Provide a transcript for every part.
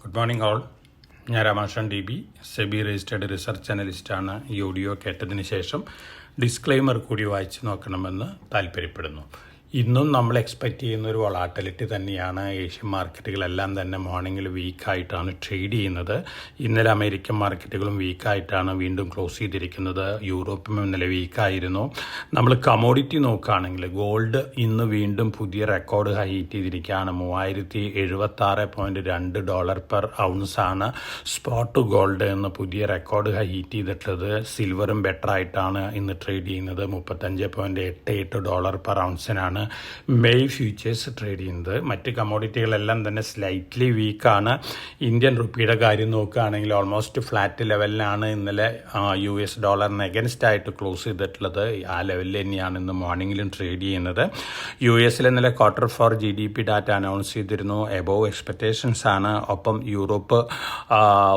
Good morning all. ഞാൻ രാമാകൃഷ്ണൻ DB, SEBI registered research അനലിസ്റ്റാണ്. ഈ audio കേട്ടതിന് ശേഷം ഡിസ്ക്ലെയിമർ കൂടി വായിച്ച് നോക്കണമെന്ന് താല്പര്യപ്പെടുന്നു. ഇന്നും നമ്മൾ എക്സ്പെക്റ്റ് ചെയ്യുന്ന ഒരു വൊളാറ്റിലിറ്റി തന്നെയാണ്. ഏഷ്യൻ മാർക്കറ്റുകളെല്ലാം തന്നെ മോർണിംഗിൽ വീക്കായിട്ടാണ് ട്രേഡ് ചെയ്യുന്നത്. ഇന്നലെ അമേരിക്കൻ മാർക്കറ്റുകളും വീക്കായിട്ടാണ് വീണ്ടും ക്ലോസ് ചെയ്തിരിക്കുന്നത്. യൂറോപ്പും ഇന്നലെ വീക്കായിരുന്നു. നമ്മൾ കമോഡിറ്റി നോക്കുകയാണെങ്കിൽ ഗോൾഡ് ഇന്ന് വീണ്ടും പുതിയ റെക്കോർഡ് ഹൈ ഹിറ്റ് ചെയ്തിരിക്കുകയാണ്. $3076.2 പെർ ഔൺസാണ് സ്പോട്ട് ഗോൾഡ് എന്ന് പുതിയ റെക്കോർഡ് ഹൈ ഹിറ്റ് ചെയ്തിട്ടുള്ളത്. സിൽവറും ബെറ്റർ ആയിട്ടാണ് ഇന്ന് ട്രേഡ് ചെയ്യുന്നത്. $35.88 പെർ ഔൺസിനാണ് മെയ് ഫ്യൂച്ചേഴ്സ് ട്രേഡ് ചെയ്യുന്നത്. മറ്റ് കമോഡിറ്റികളെല്ലാം തന്നെ സ്ലൈറ്റ്ലി വീക്കാണ്. ഇന്ത്യൻ റുപ്പിയുടെ കാര്യം നോക്കുകയാണെങ്കിൽ ഓൾമോസ്റ്റ് ഫ്ലാറ്റ് ലെവലിലാണ് ഇന്നലെ US ഡോളറിന് എഗൻസ്റ്റ് ആയിട്ട് ക്ലോസ് ചെയ്തിട്ടുള്ളത്. ആ ലെവലിൽ തന്നെയാണ് ഇന്ന് മോർണിംഗിലും ട്രേഡ് ചെയ്യുന്നത്. US ഇന്നലെ Q4 GDP ഡാറ്റ അനൗൺസ് ചെയ്തിരുന്നു. എബോവ് എക്സ്പെക്റ്റേഷൻസ് ആണ്. ഒപ്പം യൂറോപ്പ്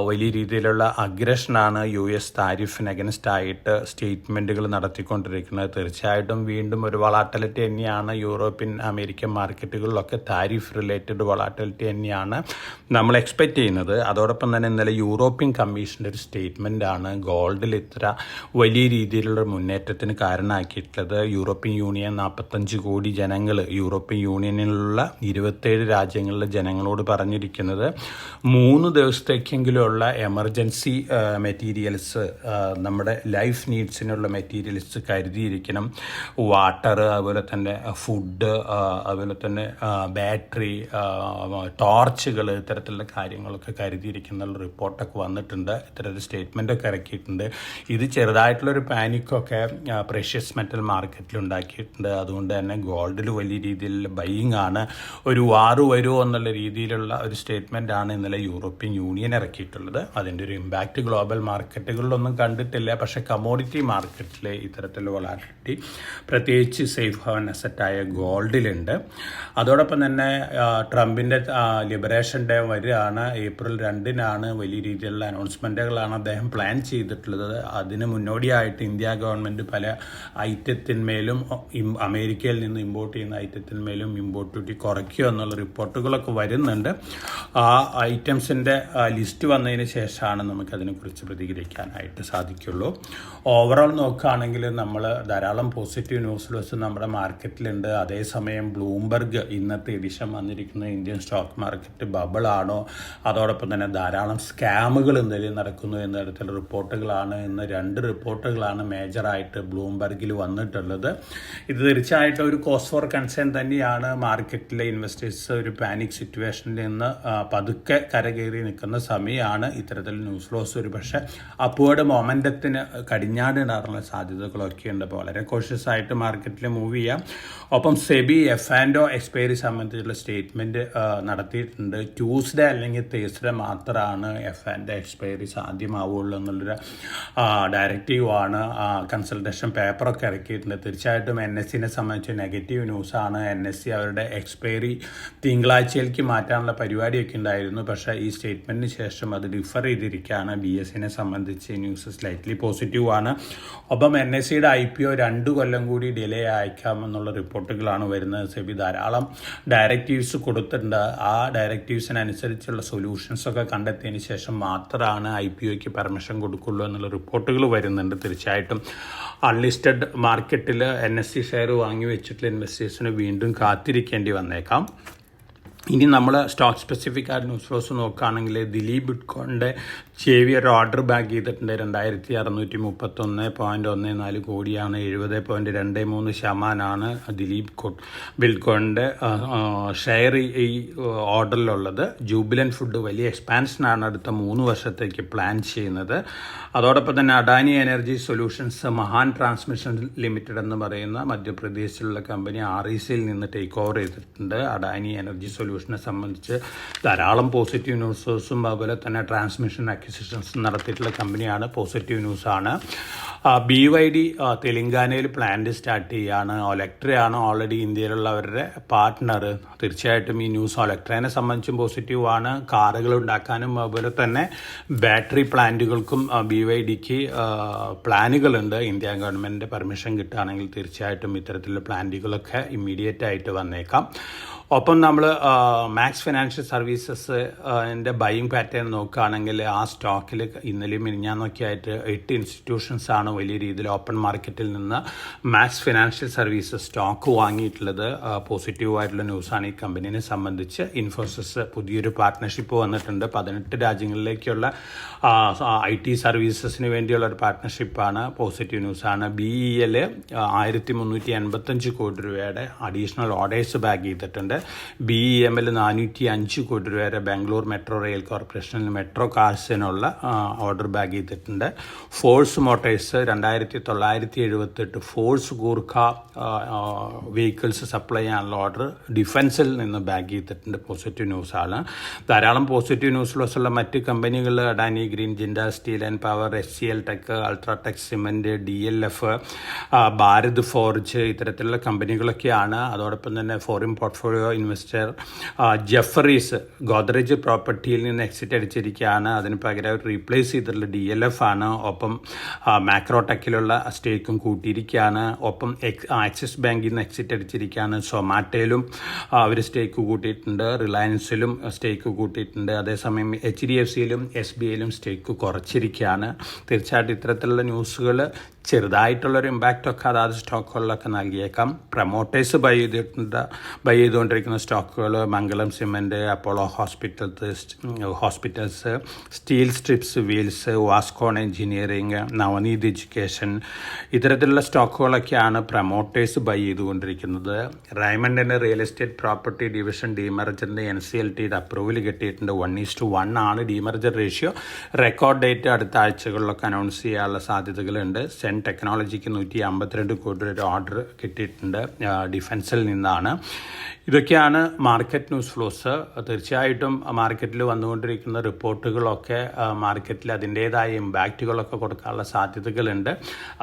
വലിയ രീതിയിലുള്ള അഗ്രഷനാണ് US താരിഫിന് എഗൻസ്റ്റ് ആയിട്ട് സ്റ്റേറ്റ്മെൻറ്റുകൾ നടത്തിക്കൊണ്ടിരിക്കുന്നത്. തീർച്ചയായിട്ടും വീണ്ടും ഒരു വൊളാറ്റിലിറ്റി തന്നെയാണ് യൂറോപ്യൻ അമേരിക്കൻ മാർക്കറ്റുകളിലൊക്കെ. താരിഫ് റിലേറ്റഡ് വൊളാറ്റിലിറ്റി തന്നെയാണ് നമ്മൾ എക്സ്പെക്റ്റ് ചെയ്യുന്നത്. അതോടൊപ്പം തന്നെ ഇന്നലെ യൂറോപ്യൻ കമ്മീഷൻ്റെ ഒരു സ്റ്റേറ്റ്മെൻ്റ് ആണ് ഗോൾഡിൽ ഇത്ര വലിയ രീതിയിലുള്ള മുന്നേറ്റത്തിന് കാരണമാക്കിയിട്ടുള്ളത്. യൂറോപ്യൻ യൂണിയൻ 45 കോടി ജനങ്ങൾ, യൂറോപ്യൻ യൂണിയനിലുള്ള 27 രാജ്യങ്ങളിലെ ജനങ്ങളോട് പറഞ്ഞിരിക്കുന്നത് 3 ദിവസത്തേക്കെങ്കിലുമുള്ള എമർജൻസി മെറ്റീരിയൽസ്, നമ്മുടെ ലൈഫ് നീഡ്സിനുള്ള മെറ്റീരിയൽസ് കരുതിയിരിക്കണം. വാട്ടർ, അതുപോലെ തന്നെ ഫുഡ്, അതുപോലെ തന്നെ ബാറ്ററി, ടോർച്ചുകൾ, ഇത്തരത്തിലുള്ള കാര്യങ്ങളൊക്കെ കരുതിയിരിക്കുന്ന റിപ്പോർട്ടൊക്കെ വന്നിട്ടുണ്ട്. ഇത്തരത്തിൽ സ്റ്റേറ്റ്മെൻറ്റൊക്കെ ഇറക്കിയിട്ടുണ്ട്. ഇത് ചെറുതായിട്ടുള്ളൊരു പാനിക്കൊക്കെ പ്രഷ്യസ് മെറ്റൽ മാർക്കറ്റിൽ ഉണ്ടാക്കിയിട്ടുണ്ട്. അതുകൊണ്ട് തന്നെ ഗോൾഡിൽ വലിയ രീതിയിലുള്ള ബൈയിങ് ആണ്. ഒരു വാറ് വരുമോ എന്നുള്ള രീതിയിലുള്ള ഒരു സ്റ്റേറ്റ്മെൻ്റ് ആണ് ഇന്നലെ യൂറോപ്യൻ യൂണിയൻ ഇറക്കിയിട്ടുള്ളത്. അതിൻ്റെ ഒരു ഇമ്പാക്റ്റ് ഗ്ലോബൽ മാർക്കറ്റുകളിലൊന്നും കണ്ടിട്ടില്ല. പക്ഷേ കമോഡിറ്റി മാർക്കറ്റിൽ ഇത്തരത്തിലുള്ള വൊളാറ്റിലിറ്റി പ്രത്യേകിച്ച് സേഫ് ഹവൻ അസറ്റായ ഗോൾഡിലുണ്ട്. അതോടൊപ്പം തന്നെ ട്രംപിൻ്റെ ലിബറേഷൻ ഡേ വരികയാണ്. ഏപ്രിൽ 2 വലിയ രീതിയിലുള്ള അനൗൺസ്മെൻറ്റുകളാണ് അദ്ദേഹം പ്ലാൻ ചെയ്തിട്ടുള്ളത്. അതിന് മുന്നോടിയായിട്ട് ഇന്ത്യ ഗവൺമെൻറ് പല ഐറ്റത്തിന്മേലും അമേരിക്കയിൽ നിന്ന് ഇമ്പോർട്ട് ചെയ്യുന്ന ഐറ്റത്തിന്മേലും ഇമ്പോർട്ട് ഡ്യൂട്ടി കുറയ്ക്കുക എന്നുള്ള റിപ്പോർട്ടുകളൊക്കെ വരുന്നുണ്ട്. ആ ഐറ്റംസിൻ്റെ ലിസ്റ്റ് വന്നതിന് ശേഷമാണ് നമുക്കതിനെക്കുറിച്ച് പ്രതികരിക്കാനായിട്ട് സാധിക്കുള്ളൂ. ഓവറോൾ നോക്കുകയാണെങ്കിൽ നമ്മൾ ധാരാളം പോസിറ്റീവ് ന്യൂസ് നമ്മുടെ മാർക്കറ്റിലുണ്ട്. അതേസമയം ബ്ലൂംബർഗ് ഇന്നത്തെ എഡിഷൻ വന്നിരിക്കുന്ന ഇന്ത്യൻ സ്റ്റോക്ക് മാർക്കറ്റ് ബബിളാണോ, അതോടൊപ്പം തന്നെ ധാരാളം സ്കാമുകൾ എന്തെങ്കിലും നടക്കുന്നു എന്ന തരത്തിലുള്ള റിപ്പോർട്ടുകളാണ്. ഇന്ന് 2 റിപ്പോർട്ടുകളാണ് മേജറായിട്ട് ബ്ലൂംബർഗിൽ വന്നിട്ടുള്ളത്. ഇത് തീർച്ചയായിട്ടും ഒരു കോസ് ഫോർ കൺസേൺ തന്നെയാണ്. മാർക്കറ്റിലെ ഇൻവെസ്റ്റേഴ്സ് ഒരു പാനിക് സിറ്റുവേഷനിൽ നിന്ന് പതുക്കെ കരകയറി നിൽക്കുന്ന സമയമാണ്. ഇത്തരത്തിൽ ന്യൂസ് ഫ്ലോസ് ഒരു പക്ഷേ അപ്വേർഡ് മൊമെൻറ്റത്തിന് കടിഞ്ഞാടിടാറുള്ള സാധ്യതകളൊക്കെ ഉണ്ട്. അപ്പോൾ വളരെ കോഷ്യസ് ആയിട്ട് മാർക്കറ്റിൽ മൂവ് ചെയ്യാം. ഒപ്പം സെബി F&O എക്സ്പയറി സംബന്ധിച്ചുള്ള സ്റ്റേറ്റ്മെൻറ്റ് നടത്തിയിട്ടുണ്ട്. ട്യൂസ്ഡേ അല്ലെങ്കിൽ തേഴ്സ്ഡേ മാത്രമാണ് F&O എക്സ്പയറി സാധ്യമാവുള്ളൂ എന്നുള്ളൊരു ഡയറക്റ്റീവാണ്. കൺസൾട്ടേഷൻ പേപ്പറൊക്കെ ഇറക്കിയിട്ടുണ്ട്. തീർച്ചയായിട്ടും NSEനെ സംബന്ധിച്ച് നെഗറ്റീവ് ന്യൂസാണ്. NSE അവരുടെ എക്സ്പയറി തിങ്കളാഴ്ചയിലേക്ക് മാറ്റാനുള്ള പരിപാടിയൊക്കെ ഉണ്ടായിരുന്നു. പക്ഷേ ഈ സ്റ്റേറ്റ്മെൻറ്റിന് ശേഷം അത് ഡിഫർ ചെയ്തിരിക്കുകയാണ്. BSEനെ സംബന്ധിച്ച് ന്യൂസ് സ്ലൈറ്റ്ലി പോസിറ്റീവാണ്. ഒപ്പം NSEയുടെ IPO 2 കൊല്ലം കൂടി ഡിലേ അയക്കാമെന്നുള്ള റിപ്പോർട്ടുകളാണ് വരുന്നത്. സെബി ധാരാളം ഡയറക്റ്റീവ്സ് കൊടുത്തിട്ടുണ്ട്. ആ ഡയറക്റ്റീവ്സിനനുസരിച്ചുള്ള സൊല്യൂഷൻസൊക്കെ കണ്ടെത്തിയതിന് ശേഷം മാത്രമാണ് IPOയ്ക്ക് പെർമിഷൻ കൊടുക്കുള്ളൂ എന്നുള്ള റിപ്പോർട്ടുകൾ വരുന്നുണ്ട്. തീർച്ചയായിട്ടും അൺലിസ്റ്റഡ് മാർക്കറ്റിൽ NSE ഷെയർ വാങ്ങി വെച്ചിട്ടുള്ള ഇൻവെസ്റ്റേഴ്സിന് വീണ്ടും കാത്തിരിക്കേണ്ടി വന്നേക്കാം. ഇനി നമ്മൾ സ്റ്റോക്ക് സ്പെസിഫിക് ആയിട്ട് ന്യൂസ് ഫ്ലോസ് നോക്കുകയാണെങ്കിൽ ദിലീപ് ബിറ്റ്കോയിൻ്റെ ചെവി ഒരു ഓർഡർ ബാക്ക് ചെയ്തിട്ടുണ്ട്. 2631.14 കോടിയാണ്. 70.23% ദിലീപ് ബിറ്റ്കോയിൻ്റെ ഷെയർ ഈ ഓർഡറിലുള്ളത്. ജൂബിലൻ ഫുഡ് വലിയ എക്സ്പാൻഷനാണ് അടുത്ത 3 വർഷത്തേക്ക് പ്ലാൻ ചെയ്യുന്നത്. അതോടൊപ്പം തന്നെ അഡാനി എനർജി സൊല്യൂഷൻസ് മഹാൻ ട്രാൻസ്മിഷൻ ലിമിറ്റഡ് എന്ന് പറയുന്ന മധ്യപ്രദേശിലുള്ള കമ്പനി RECയിൽ നിന്ന് ടേക്ക് ഓവർ ചെയ്തിട്ടുണ്ട്. അഡാനി എനർജി സൊല്യൂഷനെ സംബന്ധിച്ച് ധാരാളം പോസിറ്റീവ് ന്യൂസസും അതുപോലെ തന്നെ ട്രാൻസ്മിഷൻ അക്വിസിഷൻസ് നടത്തിയിട്ടുള്ള കമ്പനിയാണ്. പോസിറ്റീവ് ന്യൂസാണ്. BYD തെലങ്കാനയിൽ പ്ലാന്റ് സ്റ്റാർട്ട് ചെയ്യുകയാണ്. ഒലക്ട്രയാണ് ഓൾറെഡി ഇന്ത്യയിലുള്ള അവരുടെ പാർട്ട്ണർ. തീർച്ചയായിട്ടും ഈ ന്യൂസ് ഒലക്ട്രേനെ സംബന്ധിച്ചും പോസിറ്റീവാണ്. കാറുകൾ ഉണ്ടാക്കാനും അതുപോലെ തന്നെ ബാറ്ററി പ്ലാന്റുകൾക്കും BYDക്ക് പ്ലാനുകളുണ്ട്. ഇന്ത്യ ഗവൺമെൻറ്റിൻ്റെ പെർമിഷൻ കിട്ടുകയാണെങ്കിൽ തീർച്ചയായിട്ടും ഇത്തരത്തിലുള്ള പ്ലാന്റുകളൊക്കെ ഇമ്മീഡിയറ്റ് ആയിട്ട് വന്നേക്കാം. ഒപ്പം നമ്മൾ മാക്സ് ഫിനാൻഷ്യൽ സർവീസസ് എൻ്റെ ബൈയിങ് പാറ്റേൺ നോക്കുകയാണെങ്കിൽ ആ സ്റ്റോക്കിൽ ഇന്നലെയും മിനിഞ്ഞാന്നൊക്കെ ആയിട്ട് 8 ഇൻസ്റ്റിറ്റ്യൂഷൻസാണ് വലിയ രീതിയിൽ ഓപ്പൺ മാർക്കറ്റിൽ നിന്ന് മാക്സ് ഫിനാൻഷ്യൽ സർവീസസ് സ്റ്റോക്ക് വാങ്ങിയിട്ടുള്ളത്. പോസിറ്റീവായിട്ടുള്ള ന്യൂസാണ് ഈ കമ്പനീനെ സംബന്ധിച്ച്. ഇൻഫോസിസ് പുതിയൊരു പാർട്ട്ണർഷിപ്പ് വന്നിട്ടുണ്ട്. 18 രാജ്യങ്ങളിലേക്കുള്ള IT സർവീസസിന് വേണ്ടിയുള്ള ഒരു പാർട്ട്ണർഷിപ്പാണ്. പോസിറ്റീവ് ന്യൂസാണ്. BEL 1385 കോടി രൂപയുടെ അഡീഷണൽ ഓർഡേഴ്സ് ബാഗ് ചെയ്തിട്ടുണ്ട്. BEML 405 കോടി രൂപയുടെ ബാംഗ്ലൂർ മെട്രോ റെയിൽ കോർപ്പറേഷനിൽ മെട്രോ കാർസിനുള്ള ഓർഡർ ബാഗ് ചെയ്തിട്ടുണ്ട്. Force Motors 2978 Force Gurkha vehicles supply ചെയ്യാനുള്ള ഓർഡർ ഡിഫൻസിൽ നിന്ന് ബാഗ് ചെയ്തിട്ടുണ്ട്. പോസിറ്റീവ് ന്യൂസാണ്. ധാരാളം പോസിറ്റീവ് ന്യൂസിലുള്ള മറ്റ് കമ്പനികൾ Adani green, Jindal steel and power, HCL tech, UltraTech cement, DLF, Bharat forge ഇത്തരത്തിലുള്ള കമ്പനികളൊക്കെയാണ്. അതോടൊപ്പം തന്നെ foreign portfolio investor Jefferies Godrej പ്രോപ്പർട്ടിയിൽ നിന്ന് എക്സിറ്റ് അടിച്ചിരിക്കുകയാണ്. അതിന് പകരം റീപ്ലേസ് ചെയ്തിട്ടുള്ള DLF ആണ്. ഒപ്പം മാക്രോടെക്കിലുള്ള സ്റ്റേക്കും കൂട്ടിയിരിക്കുകയാണ്. ഒപ്പം ആക്സിസ് ബാങ്കിൽ നിന്ന് എക്സിറ്റ് അടിച്ചിരിക്കുകയാണ്. സൊമാറ്റോയിലും അവർ സ്റ്റേക്ക് കൂട്ടിയിട്ടുണ്ട്. റിലയൻസിലും സ്റ്റേക്ക് കൂട്ടിയിട്ടുണ്ട്. അതേസമയം HDFCയിലും SBIയിലും സ്റ്റേക്ക് കുറച്ചിരിക്കുകയാണ്. തീർച്ചയായിട്ടും ഇത്തരത്തിലുള്ള ന്യൂസുകൾ ചെറുതായിട്ടുള്ളൊരു ഇമ്പാക്റ്റൊക്കെ അതാത് സ്റ്റോക്കുകളിലൊക്കെ നൽകിയേക്കാം. പ്രൊമോട്ടേഴ്സ് ബൈ ചെയ്തുകൊണ്ടിരിക്കുന്ന സ്റ്റോക്കുകൾ Mangalam cement, Apollo hospitals, steel strips wheels, Vascon engineering, Navneet education ഇത്തരത്തിലുള്ള സ്റ്റോക്കുകളൊക്കെയാണ് പ്രൊമോട്ടേഴ്സ് ബൈ ചെയ്തുകൊണ്ടിരിക്കുന്നത്. റൈമണ്ടിൻ്റെ റിയൽ എസ്റ്റേറ്റ് പ്രോപ്പർട്ടി ഡിവിഷൻ ഡീമർജറിൻ്റെ NCLTയുടെ അപ്രൂവൽ കിട്ടിയിട്ടുണ്ട്. 1:1 ആണ് ഡീമർജർ റേഷ്യോ. റെക്കോർഡ് ഡേറ്റ് അടുത്ത ആഴ്ചകളിലൊക്കെ അനൗൺസ് ചെയ്യാനുള്ള സാധ്യതകളുണ്ട്. സെൻ ടെക്നോളജിക്ക് 152 കോടി രൂപ ഓർഡർ കിട്ടിയിട്ടുണ്ട് ഡിഫൻസിൽ നിന്നാണ്. ഇതൊക്കെയാണ് മാർക്കറ്റ് ന്യൂസ് ഫ്ലോസ്. തീർച്ചയായിട്ടും മാർക്കറ്റിൽ വന്നുകൊണ്ടിരിക്കുന്ന റിപ്പോർട്ടുകളൊക്കെ മാർക്കറ്റിൽ അതിൻ്റേതായ ഇമ്പാക്റ്റുകളൊക്കെ കൊടുക്കാനുള്ള സാധ്യതകളുണ്ട്.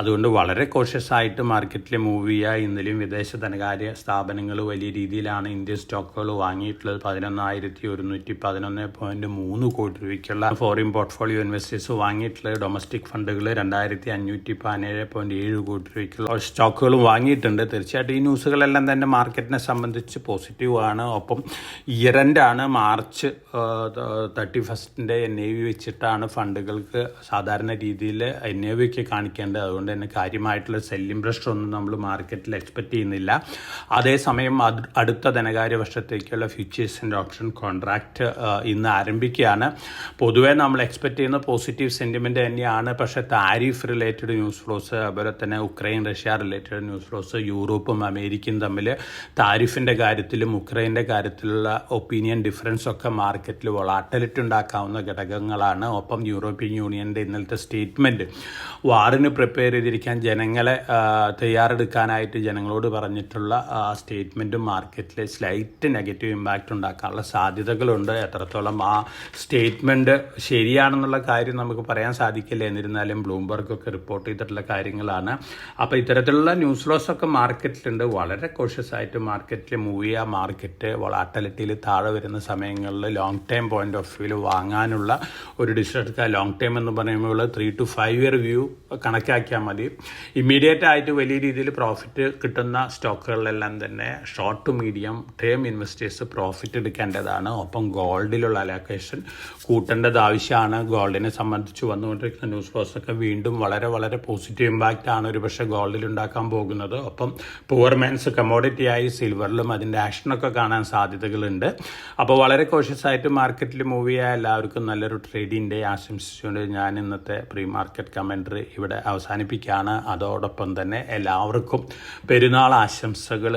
അതുകൊണ്ട് വളരെ കോഷ്യസ് ആയിട്ട് മാർക്കറ്റിൽ മൂവ് ചെയ്യുക. ഇന്നലെയും വിദേശ ധനകാര്യ സ്ഥാപനങ്ങൾ വലിയ രീതിയിലാണ് ഇന്ത്യൻ സ്റ്റോക്കുകൾ വാങ്ങിയിട്ടുള്ളത്. 11,111.3 കോടി രൂപയ്ക്കുള്ള ഫോറിൻ പോർട്ട്ഫോളിയോ ഇൻവെസ്റ്റേഴ്സ് വാങ്ങിയിട്ടുള്ളത്. ഡൊമസ്റ്റിക് ഫണ്ടുകൾ 2,517.7 കോടി രൂപയ്ക്കുള്ള സ്റ്റോക്കുകൾ വാങ്ങിയിട്ടുണ്ട്. തീർച്ചയായിട്ടും ഈ ന്യൂസുകളെല്ലാം തന്നെ മാർക്കറ്റിനെ സംബന്ധിച്ച് പോസിറ്റീവാണ്. ഒപ്പം ഇയർ എൻഡാണ്. മാർച്ച് 31 NAV വെച്ചിട്ടാണ് ഫണ്ടുകൾക്ക് സാധാരണ രീതിയിൽ NAV ഒക്കെ കാണിക്കേണ്ടത്. അതുകൊണ്ട് തന്നെ കാര്യമായിട്ടുള്ള സെല്ലിംഗ് പ്രഷർ ഒന്നും നമ്മൾ മാർക്കറ്റിൽ എക്സ്പെക്റ്റ് ചെയ്യുന്നില്ല. അതേസമയം അടുത്ത ധനകാര്യ വർഷത്തേക്കുള്ള ഫ്യൂച്ചേഴ്സ് ആൻഡ് ഓപ്ഷൻ കോൺട്രാക്റ്റ് ഇന്ന് ആരംഭിക്കുകയാണ്. പൊതുവെ നമ്മൾ എക്സ്പെക്റ്റ് ചെയ്യുന്ന പോസിറ്റീവ് സെൻറ്റിമെൻറ്റ് തന്നെയാണ്. പക്ഷേ താരിഫ് റിലേറ്റഡ് ന്യൂസ് ഫ്ലോസ്, അതുപോലെ തന്നെ Ukraine Russia related news flows, യൂറോപ്പും അമേരിക്കയും തമ്മിൽ താരിഫിൻ്റെ കാര്യത്തിലും ഉക്രൈൻ്റെ കാര്യത്തിലുള്ള ഒപ്പീനിയൻ ഡിഫറൻസ് ഒക്കെ മാർക്കറ്റിൽ വൊളാറ്റിലിറ്റി ഉണ്ടാക്കാവുന്ന ഘടകങ്ങളാണ്. ഒപ്പം യൂറോപ്യൻ യൂണിയൻ്റെ ഇന്നലത്തെ സ്റ്റേറ്റ്മെൻറ്റ് വാറിന് പ്രിപ്പയർ ചെയ്തിരിക്കാൻ ജനങ്ങളെ തയ്യാറെടുക്കാനായിട്ട് ജനങ്ങളോട് പറഞ്ഞിട്ടുള്ള സ്റ്റേറ്റ്മെൻറ്റും മാർക്കറ്റിൽ സ്ലൈറ്റ് നെഗറ്റീവ് ഇമ്പാക്റ്റ് ഉണ്ടാക്കാനുള്ള സാധ്യതകളുണ്ട്. എത്രത്തോളം ആ സ്റ്റേറ്റ്മെൻറ്റ് ശരിയാണെന്നുള്ള കാര്യം നമുക്ക് പറയാൻ സാധിക്കില്ല. എന്നിരുന്നാലും ബ്ലൂംബർഗൊക്കെ റിപ്പോർട്ട് ചെയ്തിട്ടുള്ള കാര്യങ്ങളാണ്. അപ്പോൾ ഇത്തരത്തിലുള്ള ന്യൂസ് ലോസ് ഒക്കെ മാർക്കറ്റിലുണ്ട്. വളരെ കോഷ്യസ് ആയിട്ട് മാർക്കറ്റിൽ മൂവ് ചെയ്യുക. മാർക്കറ്റ് വൊളാറ്റിലിറ്റിയിൽ താഴെ വരുന്ന സമയങ്ങളിൽ ലോങ് ടൈം പോയിന്റ് ഓഫ് വ്യൂവിൽ വാങ്ങാനുള്ള ഒരു ഡിസിഷൻ എടുക്കുക. ലോങ് ടൈം എന്ന് പറയുമ്പോൾ 3 to 5 year വ്യൂ കണക്കാക്കിയാൽ മതി. ഇമ്മീഡിയറ്റ് ആയിട്ട് വലിയ രീതിയിൽ പ്രോഫിറ്റ് കിട്ടുന്ന സ്റ്റോക്കുകളിലെല്ലാം തന്നെ short to medium term investors profit എടുക്കേണ്ടതാണ്. ഒപ്പം ഗോൾഡിലുള്ള അലോക്കേഷൻ കൂട്ടേണ്ടത് ആവശ്യമാണ്. ഗോൾഡിനെ സംബന്ധിച്ച് വന്നുകൊണ്ടിരിക്കുന്ന ന്യൂസ് ഫ്ലോസൊക്കെ വീണ്ടും വളരെ വളരെ പോസിറ്റീവ് ഇമ്പാക്റ്റ് ആണ് ഒരു പക്ഷേ ഗോൾഡിൽ ഉണ്ടാക്കാൻ പോകുന്നത്. ഒപ്പം പുവർ മാൻസ് കമോഡിറ്റിയായി സിൽവറിലും അതിൻ്റെ ആക്ഷനൊക്കെ കാണാൻ സാധ്യതകളുണ്ട്. അപ്പോൾ വളരെ കോഷ്യസ് ആയിട്ട് മാർക്കറ്റിൽ മൂവ് ചെയ്യുക. എല്ലാവർക്കും നല്ലൊരു ട്രേഡിംഗ് ഡേ ആശംസിച്ചുകൊണ്ട് ഞാൻ ഇന്നത്തെ പ്രീ മാർക്കറ്റ് കമൻട്രി ഇവിടെ അവസാനിപ്പിക്കുകയാണ്. അതോടൊപ്പം തന്നെ എല്ലാവർക്കും പെരുന്നാൾ ആശംസകൾ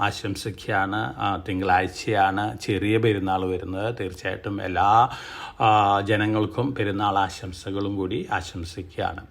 ആശംസിക്കുകയാണ്. തിങ്കളാഴ്ചയാണ് ചെറിയ പെരുന്നാൾ വരുന്നത്. തീർച്ചയായിട്ടും എല്ലാ ജനങ്ങൾക്കും പെരുന്നാൾ ആശംസകളും കൂടി ആശംസിക്കുകയാണ്.